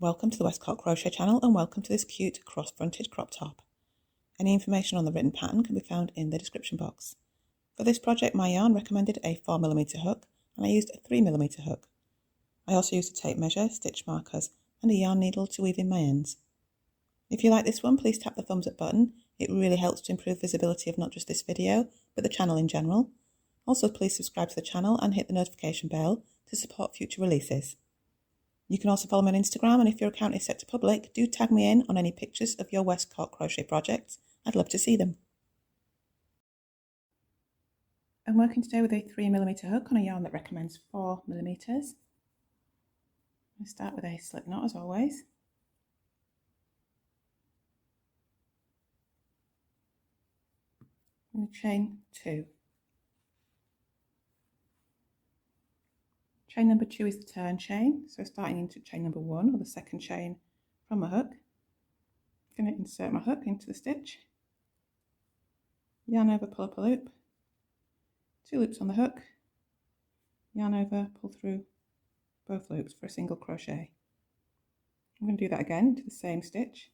Welcome to the Westcott Crochet channel and welcome to this cute cross-fronted crop top. Any information on the written pattern can be found in the description box. For this project my yarn recommended a 4mm hook and I used a 3mm hook. I also used a tape measure, stitch markers and a yarn needle to weave in my ends. If you like this one, please tap the thumbs up button. It really helps to improve visibility of not just this video but the channel in general. Also please subscribe to the channel and hit the notification bell to support future releases. You can also follow me on Instagram, and if your account is set to public, do tag me in on any pictures of your Westcott crochet projects. I'd love to see them. I'm working today with a 3mm hook on a yarn that recommends 4mm. I start with a slip knot as always. I'm going to chain 2. Chain number 2 is the turn chain, so starting into chain number 1 or the second chain from my hook. I'm going to insert my hook into the stitch, yarn over, pull up a loop, 2 loops on the hook, yarn over, pull through both loops for a single crochet. I'm going to do that again to the same stitch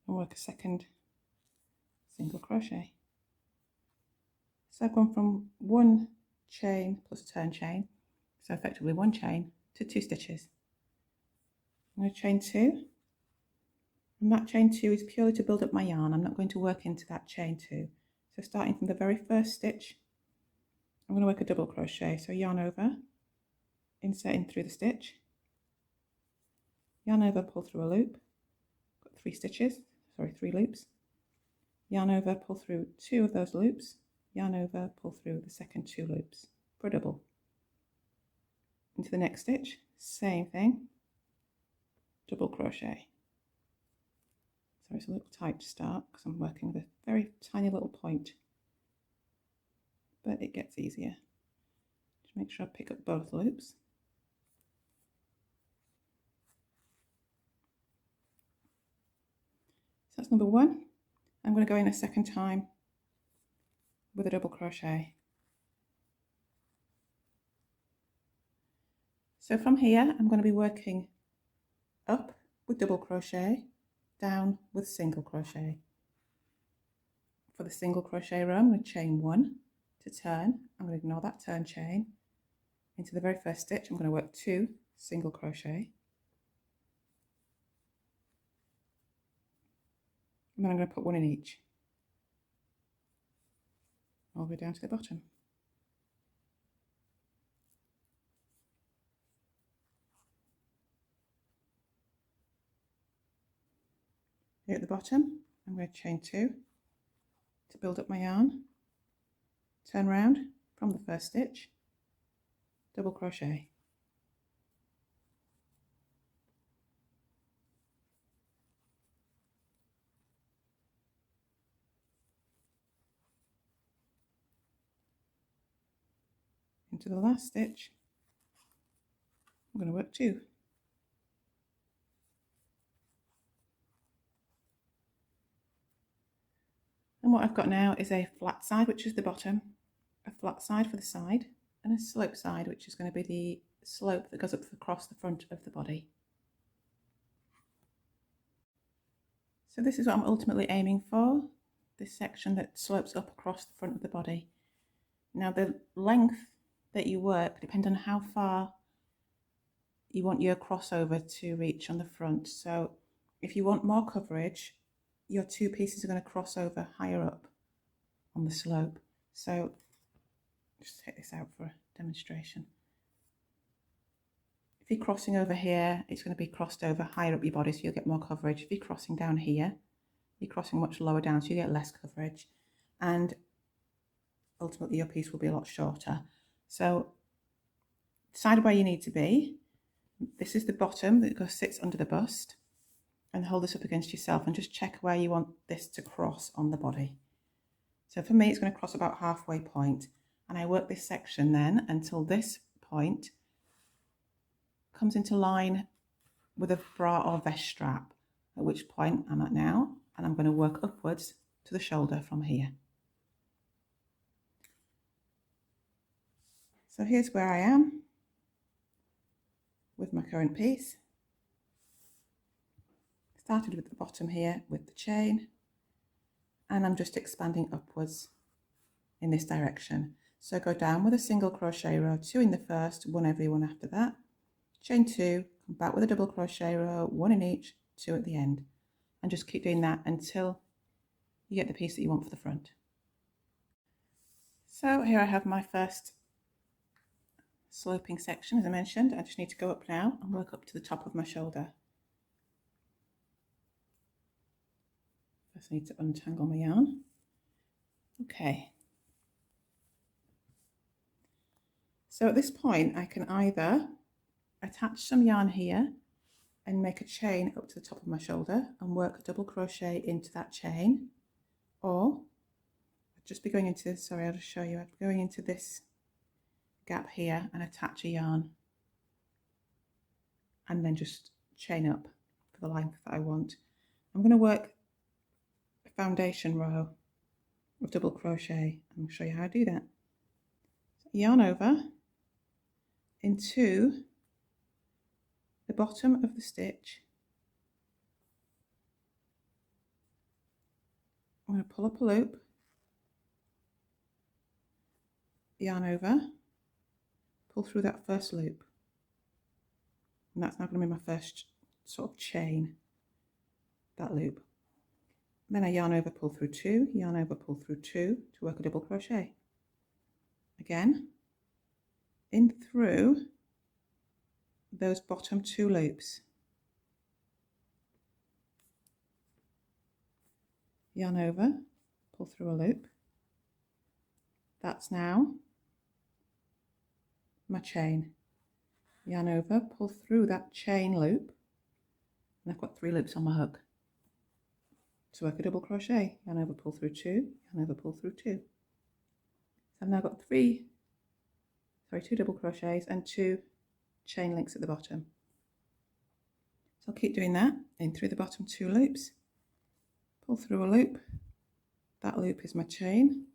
and work a second single crochet. So I've gone from 1 chain plus a turn chain, so effectively 1 chain, to 2 stitches. I'm going to chain 2, and that chain 2 is purely to build up my yarn. I'm not going to work into that chain 2. So starting from the very first stitch, I'm going to work a double crochet. So yarn over, inserting through the stitch, yarn over, pull through a loop, got 3 loops, yarn over, pull through 2 of those loops, yarn over, pull through the second 2 loops for a double. Into the next stitch, same thing, double crochet. So it's a little tight to start because I'm working with a very tiny little point, but it gets easier. Just make sure I pick up both loops. So that's number 1. I'm going to go in a second time with a double crochet. So from here I'm going to be working up with double crochet, down with single crochet. For the single crochet row I'm going to chain 1 to turn. I'm going to ignore that turn chain. Into the very first stitch I'm going to work 2 single crochet, and then I'm going to put 1 in each all the way down to the bottom. Here at the bottom I'm going to chain 2 to build up my yarn, turn round from the first stitch, double crochet. Into the last stitch I'm going to work 2. And what I've got now is a flat side, which is the bottom, a flat side for the side, and a slope side, which is going to be the slope that goes up across the front of the body. So this is what I'm ultimately aiming for, this section that slopes up across the front of the body. Now the length that you work depends on how far you want your crossover to reach on the front. So if you want more coverage, your 2 pieces are going to cross over higher up on the slope. So just take this out for a demonstration. If you're crossing over here, it's going to be crossed over higher up your body, so you'll get more coverage. If you're crossing down here, you're crossing much lower down, so you get less coverage. And ultimately your piece will be a lot shorter. So decide where you need to be. This is the bottom that sits under the bust, and hold this up against yourself and just check where you want this to cross on the body. So for me it's going to cross about halfway point, and I work this section then until this point comes into line with a bra or vest strap, at which point I'm at now, and I'm going to work upwards to the shoulder from here. So here's where I am. with my current piece. Started with the bottom here with the chain, and I'm just expanding upwards in this direction. So go down with a single crochet row, 2 in the first, 1 every one after that, chain 2, come back with a double crochet row, 1 in each, 2 at the end, and just keep doing that until you get the piece that you want for the front. So here I have my first sloping section, as I mentioned. I just need to go up now and work up to the top of my shoulder. First I need to untangle my yarn. Okay. So at this point I can either attach some yarn here and make a chain up to the top of my shoulder and work a double crochet into that chain, or I'd just be going into this, sorry, I'll just show you, I'd be going into this gap here and attach a yarn and then just chain up for the length that I want. I'm going to work a foundation row of double crochet. I'm going to show you how to do that. So yarn over into the bottom of the stitch. I'm going to pull up a loop, yarn over, pull through that first loop, and that's now going to be my first sort of chain, that loop. Then I yarn over, pull through 2, yarn over, pull through 2 to work a double crochet. Again, in through those bottom 2 loops. Yarn over, pull through a loop. That's now my chain. Yarn over, pull through that chain loop, and I've got 3 loops on my hook. To work a double crochet, yarn over, pull through 2, yarn over, pull through 2. So I've now got 2 double crochets and 2 chain links at the bottom. So I'll keep doing that in through the bottom 2 loops, pull through a loop, that loop is my chain,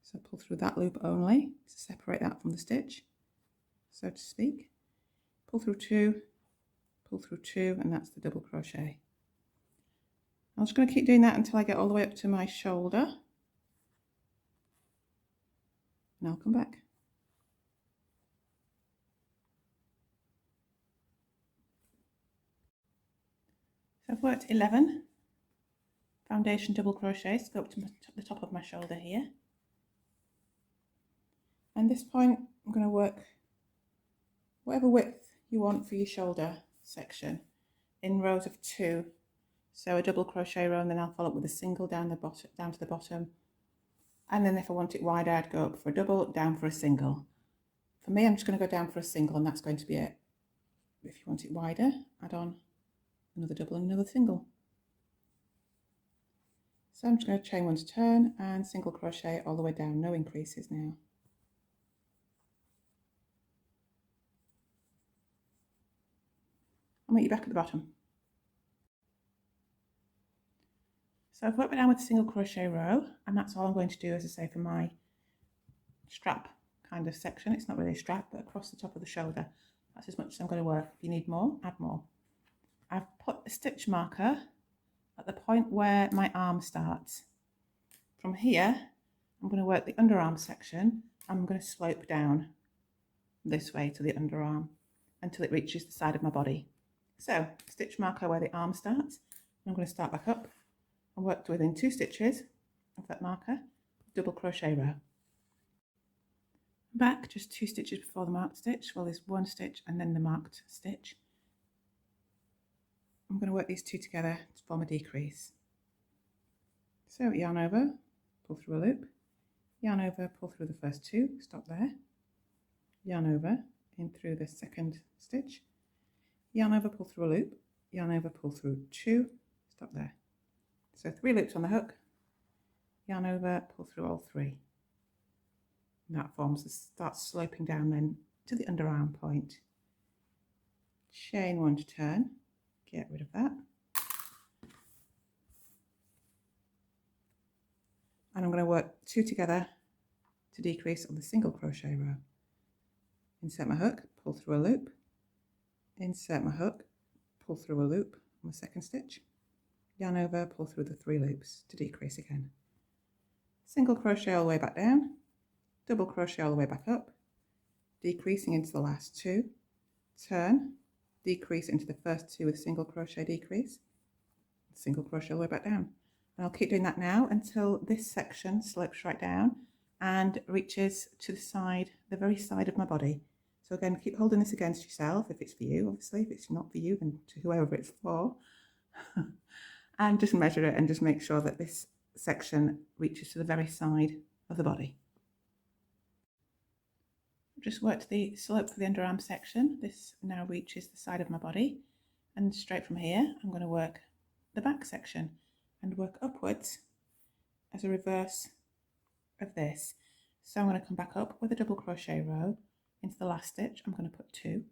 so pull through that loop only to separate that from the stitch, so to speak, pull through 2, and that's the double crochet. I'm just going to keep doing that until I get all the way up to my shoulder, and I'll come back. So I've worked 11 foundation double crochets, go up to the top of my shoulder here. And at this point I'm going to work whatever width you want for your shoulder section in rows of 2. So a double crochet row, and then I'll follow up with a single down the bottom, down to the bottom. And then if I want it wider, I'd go up for a double, down for a single. For me, I'm just going to go down for a single, and that's going to be it. If you want it wider, add on another double and another single. So I'm just going to chain 1 to turn and single crochet all the way down, no increases now. I'll meet you back at the bottom. So I've worked down with a single crochet row, and that's all I'm going to do, as I say, for my strap kind of section. It's not really a strap, but across the top of the shoulder. That's as much as I'm going to work. If you need more, add more. I've put a stitch marker at the point where my arm starts. From here, I'm going to work the underarm section. I'm going to slope down this way to the underarm until it reaches the side of my body. So, stitch marker where the arm starts. I'm going to start back up and work within 2 stitches of that marker, double crochet row. Back just 2 stitches before the marked stitch. Well, there's 1 stitch and then the marked stitch. I'm going to work these 2 together to form a decrease. So yarn over, pull through a loop, yarn over, pull through the first 2, stop there, yarn over, in through the second stitch, yarn over, pull through a loop, yarn over, pull through 2, stop there. So 3 loops on the hook, yarn over, pull through all 3. And that starts sloping down then to the underarm point. Chain 1 to turn, get rid of that. And I'm going to work 2 together to decrease on the single crochet row. Insert my hook, pull through a loop, insert my hook, pull through a loop on the second stitch, yarn over, pull through the 3 loops to decrease again. Single crochet all the way back down, double crochet all the way back up, decreasing into the last 2, turn, decrease into the first 2 with single crochet decrease, single crochet all the way back down. And I'll keep doing that now until this section slopes right down and reaches to the side, the very side of my body. So again, keep holding this against yourself if it's for you, obviously. If it's not for you, then to whoever it's for. And just measure it and just make sure that this section reaches to the very side of the body. Just worked the slope for the underarm section. This now reaches the side of my body. And straight from here, I'm going to work the back section and work upwards as a reverse of this. So I'm going to come back up with a double crochet row into the last stitch. I'm going to put 2.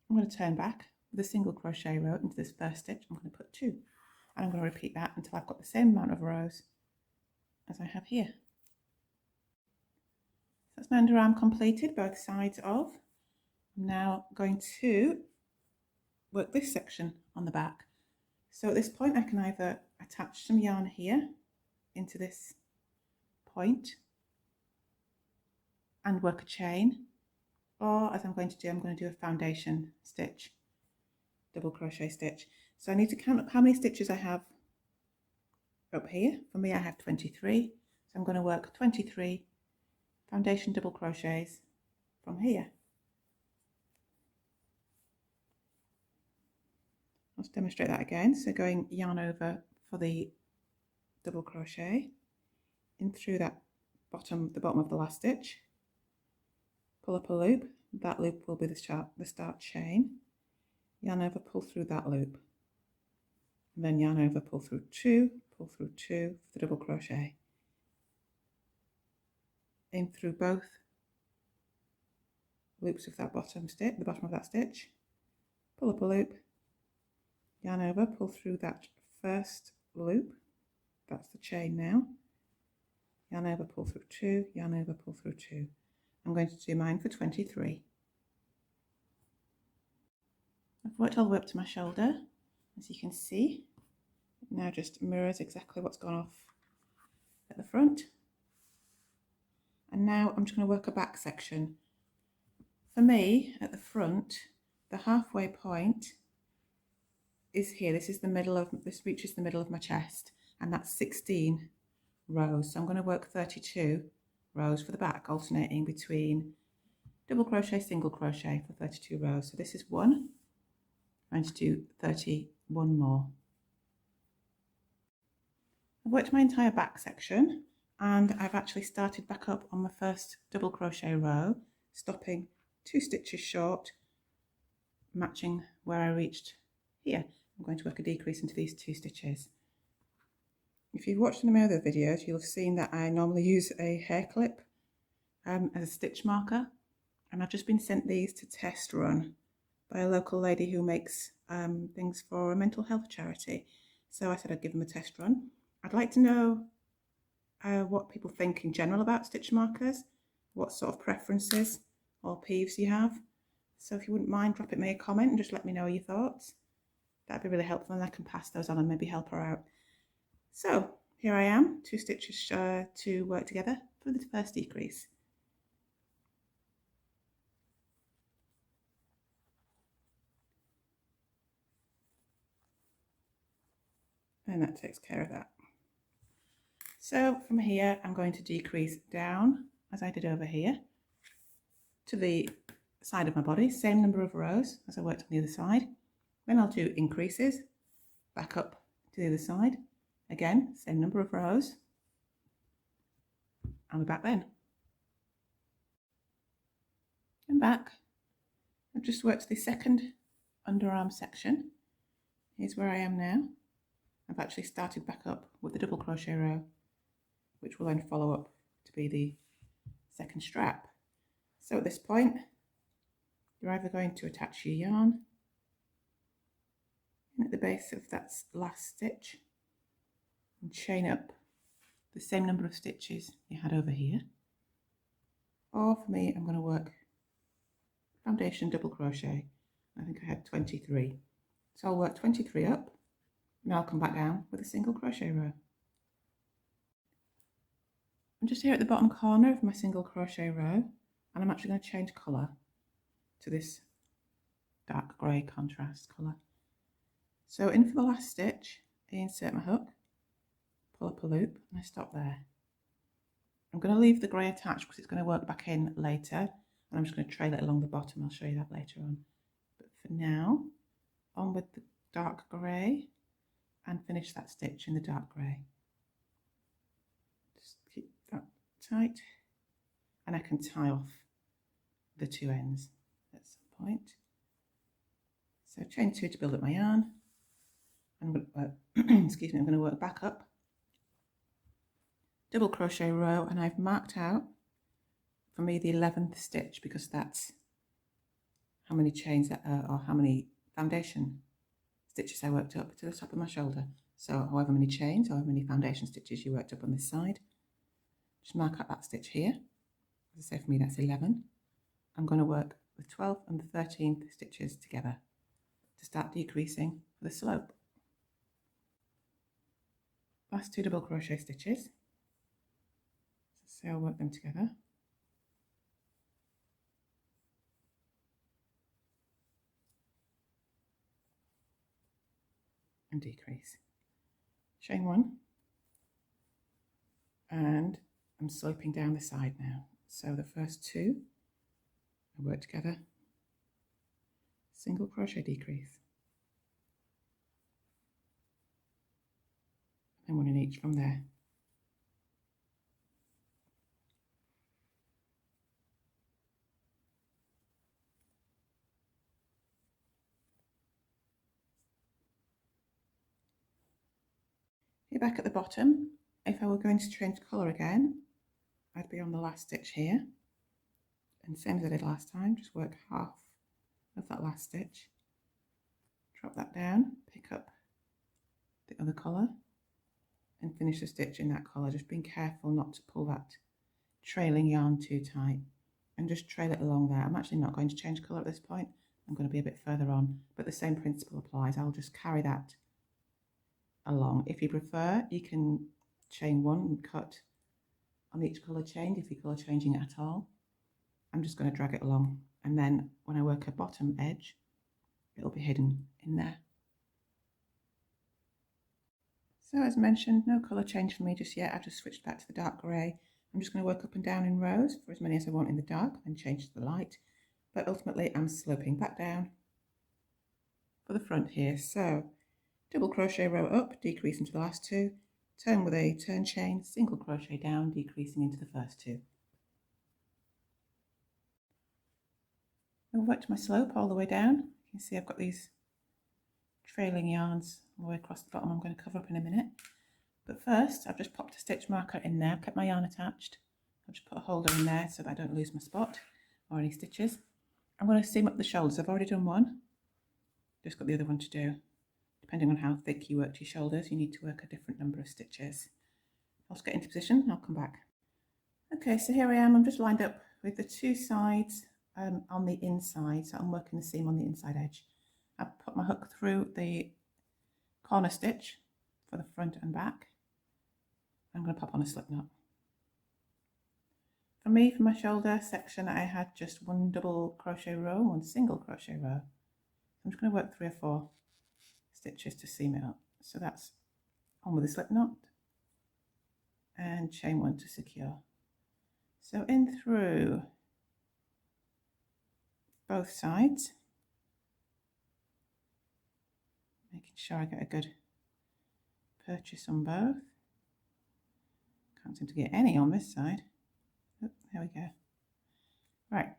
I'm going to turn back with a single crochet row into this first stitch. I'm going to put 2, and I'm going to repeat that until I've got the same amount of rows as I have here. So that's my underarm completed, both sides of. I'm now going to work this section on the back. So at this point I can either attach some yarn here into this point and work a chain, or as I'm going to do a foundation stitch, double crochet stitch. So I need to count up how many stitches I have up here. For me I have 23, so I'm going to work 23 foundation double crochets from here. Let's demonstrate that again. So going yarn over for the double crochet, in through that the bottom of the last stitch, pull up a loop, that loop will be the start chain, yarn over, pull through that loop, and then yarn over, pull through 2 for the double crochet, in through both loops of that bottom stitch, the bottom of that stitch, pull up a loop, yarn over, pull through that first loop, that's the chain now, yarn over, pull through 2, yarn over, pull through 2. I'm going to do mine for 23. I've worked all the way up to my shoulder, as you can see. It now just mirrors exactly what's gone off at the front. And now I'm just going to work a back section. For me, at the front, the halfway point is here. This reaches the middle of my chest, and that's 16 rows. So I'm going to work 32 rows for the back, alternating between double crochet, single crochet for 32 rows. So this is 1. I'm going to do 31 more. I've worked my entire back section, and I've actually started back up on my first double crochet row, stopping 2 stitches short, matching where I reached here. I'm going to work a decrease into these 2 stitches. If you've watched any of my other videos, you'll have seen that I normally use a hair clip as a stitch marker, and I've just been sent these to test run by a local lady who makes things for a mental health charity. So I said I'd give them a test run. I'd like to know what people think in general about stitch markers, what sort of preferences or peeves you have. So if you wouldn't mind dropping me a comment and just let me know your thoughts, that'd be really helpful, and I can pass those on and maybe help her out. So here I am, 2 stitches to work together for the first decrease. And that takes care of that. So from here, I'm going to decrease down, as I did over here, to the side of my body, same number of rows as I worked on the other side. Then I'll do increases, back up to the other side, again, same number of rows, and we're back then. And back. I've just worked the second underarm section. Here's where I am now. I've actually started back up with the double crochet row, which will then follow up to be the second strap. So at this point, you're either going to attach your yarn in at the base of that last stitch and chain up the same number of stitches you had over here, or for me, I'm going to work foundation double crochet I think I had 23. So I'll work 23 up, and I'll come back down with a single crochet row. I'm just here at the bottom corner of my single crochet row, and I'm actually going to change colour to this dark grey contrast colour. So in for the last stitch, I insert my hook, pull up a loop, and I stop there. I'm going to leave the grey attached because it's going to work back in later, and I'm just going to trail it along the bottom. I'll show you that later on. But for now, on with the dark grey and finish that stitch in the dark grey. Just keep that tight, and I can tie off the two ends at some point. So chain 2 to build up my yarn. I'm going to excuse me, I'm going to work back up, double crochet row, and I've marked out for me the 11th stitch because that's how many chains or how many foundation stitches I worked up to the top of my shoulder. So however many chains, however many foundation stitches you worked up on this side, just mark out that stitch here. As I say, for me that's 11. I'm going to work the 12th and the 13th stitches together to start decreasing for the slope. Last 2 double crochet stitches. So I'll work them together. And decrease. Chain 1. And I'm sloping down the side now. So the first 2 I work together, single crochet decrease, and 1 in each from there. Here back at the bottom, if I were going to change colour again, I'd be on the last stitch here, and same as I did last time, just work half of that last stitch, drop that down, pick up the other colour, and finish the stitch in that colour, just being careful not to pull that trailing yarn too tight, and just trail it along there. I'm actually not going to change colour at this point, I'm going to be a bit further on, but the same principle applies. I'll just carry that along. If you prefer, you can chain 1 and cut on each colour change if you're colour changing it at all. I'm just going to drag it along, and then when I work a bottom edge, it'll be hidden in there. So as mentioned, no colour change for me just yet. I've just switched back to the dark grey. I'm just going to work up and down in rows for as many as I want in the dark, then change to the light. But ultimately I'm sloping back down for the front here. So double crochet row up, decrease into the last 2, turn with a turn chain, single crochet down, decreasing into the first 2. I'll work to my slope all the way down. You can see I've got these trailing yarns all the way across the bottom I'm going to cover up in a minute. But first, I've just popped a stitch marker in there, I've kept my yarn attached. I've just put a holder in there so that I don't lose my spot or any stitches. I'm going to seam up the shoulders. I've already done one, just got the other one to do. Depending on how thick you work your shoulders, you need to work a different number of stitches. I'll just get into position and I'll come back. Okay, so here I am. I'm just lined up with the 2 sides on the inside, so I'm working the seam on the inside edge. I've put my hook through the corner stitch for the front and back. I'm going to pop on a slip knot. For me, for my shoulder section, I had just 1 double crochet row, 1 single crochet row. I'm just going to work 3 or 4 stitches to seam it up. So that's on with a slip knot and chain 1 to secure. So in through both sides, making sure I get a good purchase on both. Can't seem to get any on this side. Oh, there we go. Right,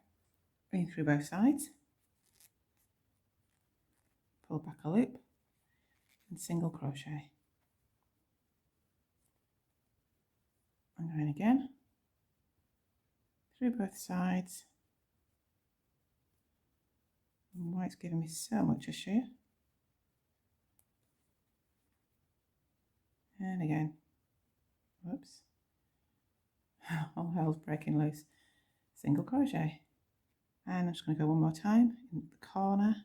in through both sides, pull back a loop and single crochet. And going again, through both sides. And white's giving me so much issue. And again, whoops, all hell's breaking loose. Single crochet. And I'm just going to go one more time in the corner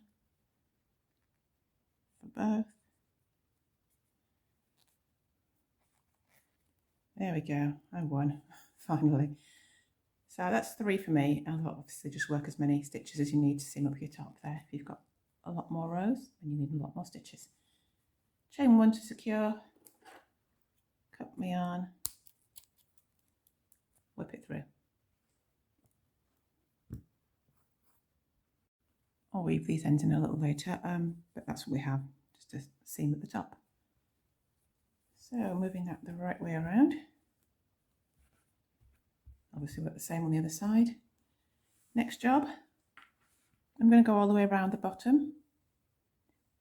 There we go, I won, finally. So that's 3 for me. I'll obviously just work as many stitches as you need to seam up your top there. If you've got a lot more rows, then you need a lot more stitches. Chain 1 to secure, cut my yarn, whip it through. I'll weave these ends in a little later, but that's what we have, just a seam at the top. So moving that the right way around. Obviously work the same on the other side. Next job, I'm going to go all the way around the bottom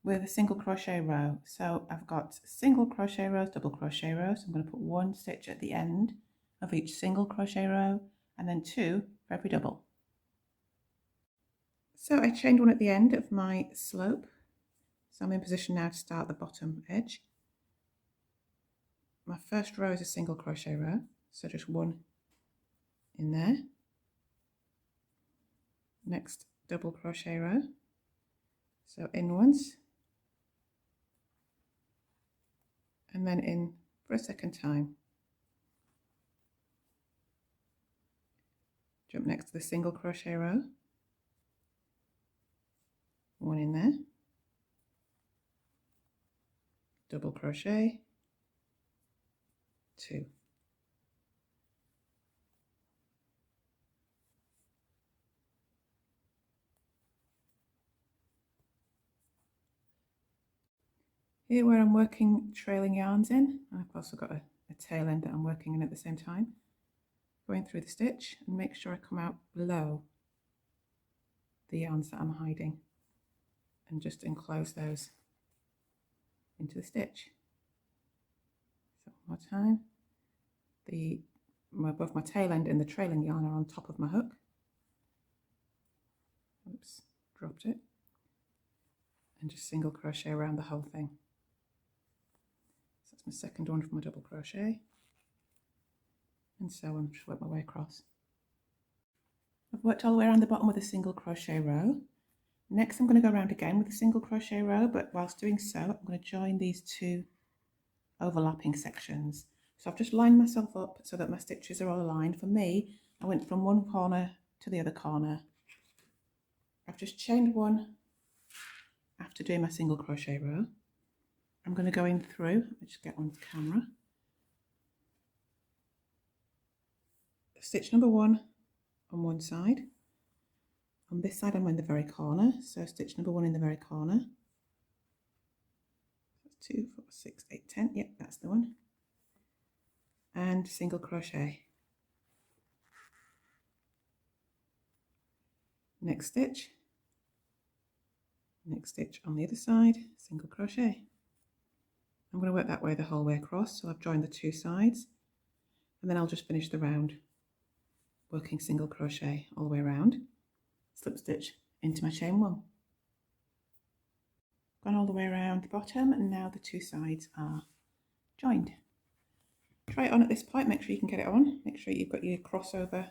with a single crochet row. So I've got single crochet rows, double crochet rows. I'm going to put 1 stitch at the end of each single crochet row and then 2 for every double. So I chained 1 at the end of my slope. So I'm in position now to start the bottom edge. My first row is a single crochet row, so just 1 in there. Next double crochet row, so in once and then in for a second time. Jump next to the single crochet row, 1 in there, double crochet, 2. Here where I'm working trailing yarns in, I've also got a tail end that I'm working in at the same time. Going through the stitch and make sure I come out below the yarns that I'm hiding and just enclose those into the stitch. So one more time. Both my tail end and the trailing yarn are on top of my hook. Oops, dropped it. And just single crochet around the whole thing. So that's my second one from my double crochet. And so on, just work my way across. I've worked all the way around the bottom with a single crochet row. Next I'm going to go around again with a single crochet row, but whilst doing so I'm going to join these 2 overlapping sections. So I've just lined myself up so that my stitches are all aligned. For me, I went from one corner to the other corner. I've just chained 1 after doing my single crochet row. I'm going to go in through, I'll just get on camera. Stitch number 1 on one side. On this side I'm in the very corner, so stitch number 1 in the very corner. 2, 4, 6, 8, 10, yep, that's the one. And single crochet. Next stitch on the other side, single crochet. I'm going to work that way the whole way across, so I've joined the 2 sides, and then I'll just finish the round working single crochet all the way around, slip stitch into my chain 1. Gone all the way around the bottom, and now the 2 sides are joined. Try it on at this point, make sure you can get it on, make sure you've got your crossover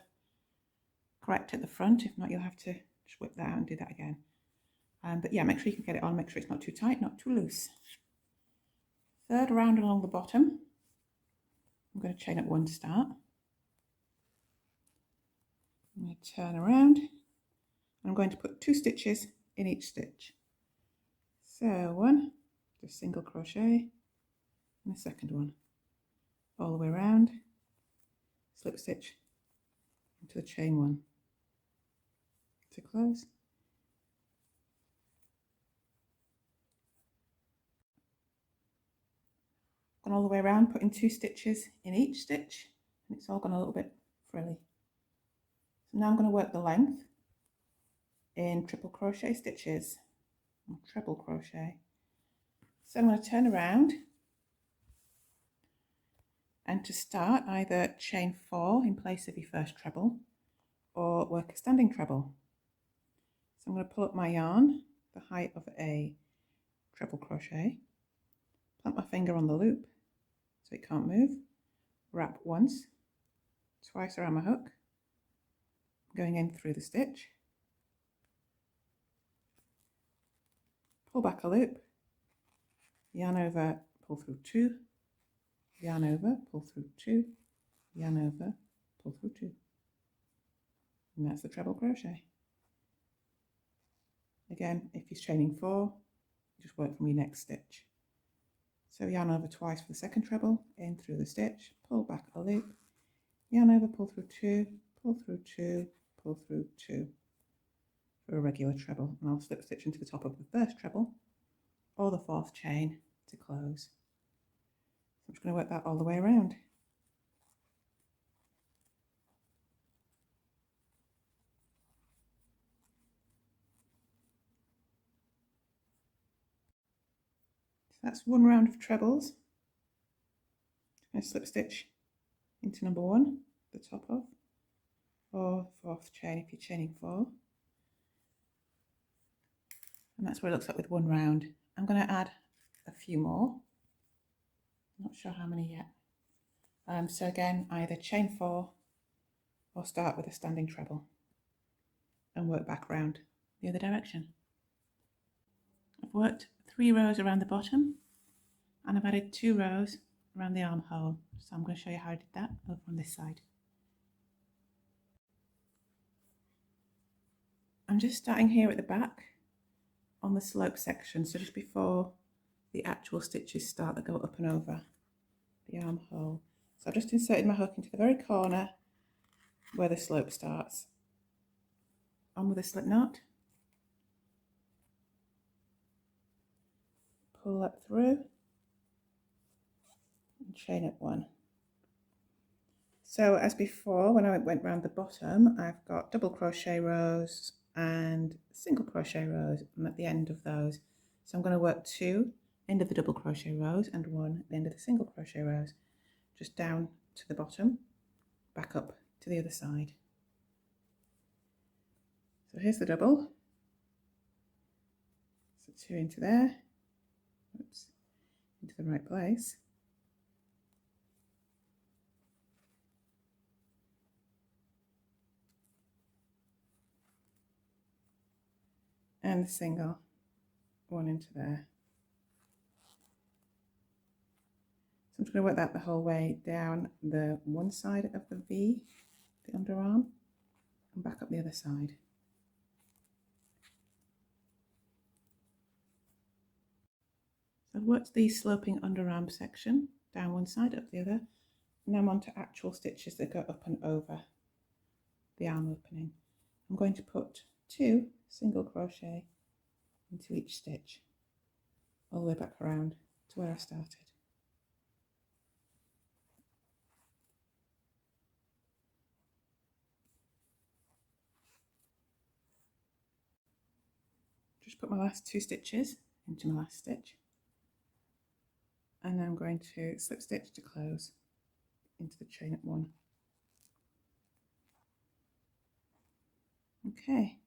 correct at the front, if not you'll have to just whip that out and do that again. But yeah, make sure you can get it on, make sure it's not too tight, not too loose. Third round along the bottom, I'm going to chain up 1 to start. I'm going to turn around, and I'm going to put 2 stitches in each stitch. So 1, just single crochet, and the second one, all the way around, slip stitch into the chain 1 to close. Gone all the way around, putting 2 stitches in each stitch, and it's all gone a little bit frilly. So now I'm going to work the length in triple crochet stitches, or treble crochet. So I'm going to turn around, and to start either chain 4 in place of your first treble or work a standing treble. So I'm going to pull up my yarn the height of a treble crochet, plant my finger on the loop so it can't move, wrap once, twice around my hook, going in through the stitch, pull back a loop, yarn over, pull through 2, yarn over, pull through 2, yarn over, pull through 2, and that's the treble crochet. Again, if you're chaining 4, just work from your next stitch. So yarn over twice for the second treble, in through the stitch, pull back a loop, yarn over, pull through 2, pull through 2, pull through 2 for a regular treble, and I'll slip stitch into the top of the first treble or the 4th chain to close. So I'm just going to work that all the way around. So that's one round of trebles. I'm going to slip stitch into number 1, the top of, or 4th chain if you're chaining 4. And that's what it looks like with one round. I'm going to add a few more. Not sure how many yet. So again, either chain 4 or start with a standing treble and work back round the other direction. I've worked 3 rows around the bottom and I've added 2 rows around the armhole. So I'm going to show you how I did that over on this side. I'm just starting here at the back on the slope section, so just before the actual stitches start that go up and over the armhole. So I've just inserted my hook into the very corner where the slope starts. On with a slip knot, pull that through and chain up 1. So as before, when I went round the bottom, I've got double crochet rows and single crochet rows. I'm at the end of those, so I'm going to work 2 end of the double crochet rows and 1 at the end of the single crochet rows, just down to the bottom, back up to the other side. So here's the double, so 2 into there, oops, into the right place, and the single, 1 into there. So I'm just going to work that the whole way down the one side of the V, the underarm, and back up the other side. So I've worked the sloping underarm section down one side, up the other. Now I'm on to actual stitches that go up and over the arm opening. I'm going to put 2 single crochet into each stitch, all the way back around to where I started. Just put my last 2 stitches into my last stitch, and then I'm going to slip stitch to close into the chain at 1. Okay,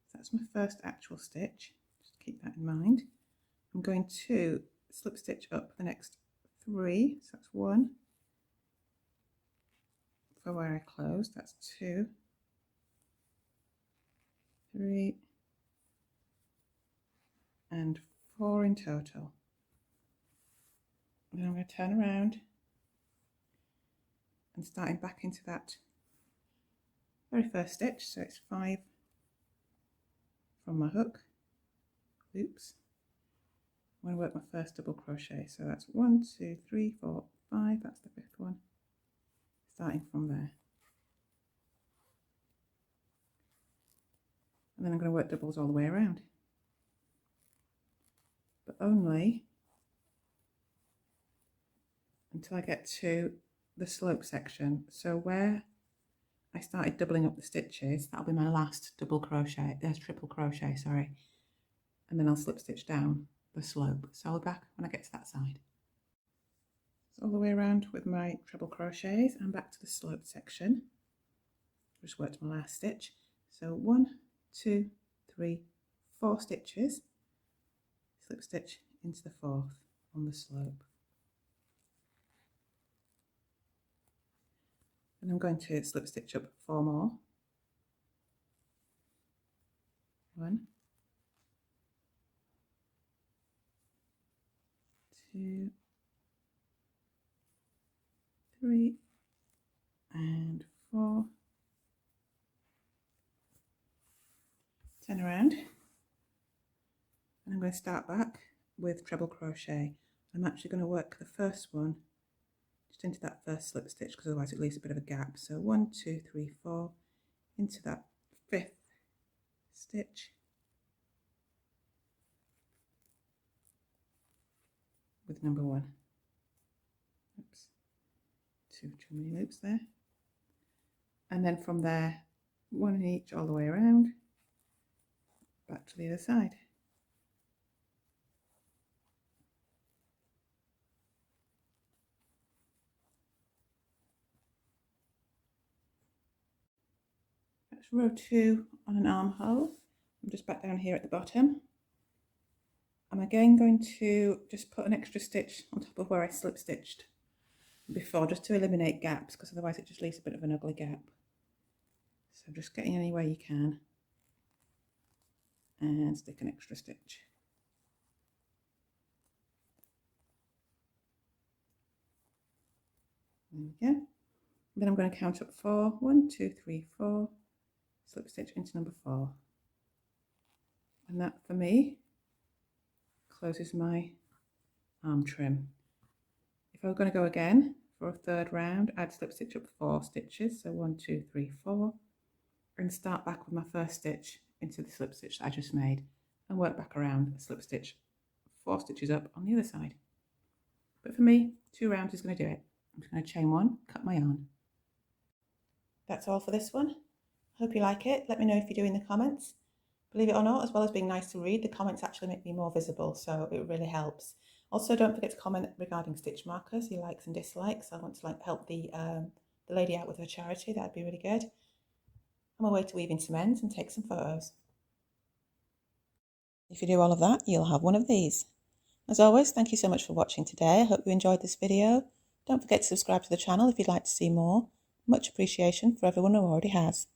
so that's my first actual stitch, just keep that in mind. I'm going to slip stitch up the next 3, so that's 1 for where I closed, that's 2, 3 and 4 in total. And then I'm going to turn around and starting back into that very first stitch, so it's 5 from my hook, loops. I'm going to work my first double crochet, so that's 1, 2, 3, 4, 5, that's the 5th one, starting from there. And then I'm going to work doubles all the way around, but only until I get to the slope section. So where I started doubling up the stitches, that'll be my last double crochet, triple crochet, sorry, and then I'll slip stitch down the slope. So I'll be back when I get to that side. So all the way around with my treble crochets and back to the slope section. Just worked my last stitch. So 1, 2, 3, 4 stitches, slip stitch into the 4th on the slope. And I'm going to slip stitch up 4 more. 1, 2, 3, and 4. Turn around, and I'm going to start back with treble crochet. I'm actually going to work the first one just into that first slip stitch, because otherwise it leaves a bit of a gap. So 1, 2, 3, 4 into that 5th stitch with number 1. Oops, too many loops there. And then from there, 1 in each all the way around, back to the other side. That's row 2 on an armhole. I'm just back down here at the bottom. I'm again going to just put an extra stitch on top of where I slip stitched before, just to eliminate gaps, because otherwise it just leaves a bit of an ugly gap. So just get in any way you can and stick an extra stitch. There we go. Then I'm going to count up 4. 1, 2, 3, 4. Slip stitch into number 4. And that for me closes my arm trim. If I were going to go again for a third round, I'd slip stitch up 4 stitches. So 1, 2, 3, 4. And start back with my first stitch into the slip stitch that I just made, and work back around, slip stitch 4 stitches up on the other side. But for me, 2 rounds is going to do it. I'm just going to chain 1, cut my yarn. That's all for this one. Hope you like it. Let me know if you do in the comments. Believe it or not, as well as being nice to read, the comments actually make me more visible, so it really helps. Also, don't forget to comment regarding stitch markers, your likes and dislikes. I want to help the lady out with her charity. That'd be really good. I'm away to weave in some ends and take some photos. If you do all of that, you'll have one of these. As always, thank you so much for watching today. I hope you enjoyed this video. Don't forget to subscribe to the channel if you'd like to see more. Much appreciation for everyone who already has.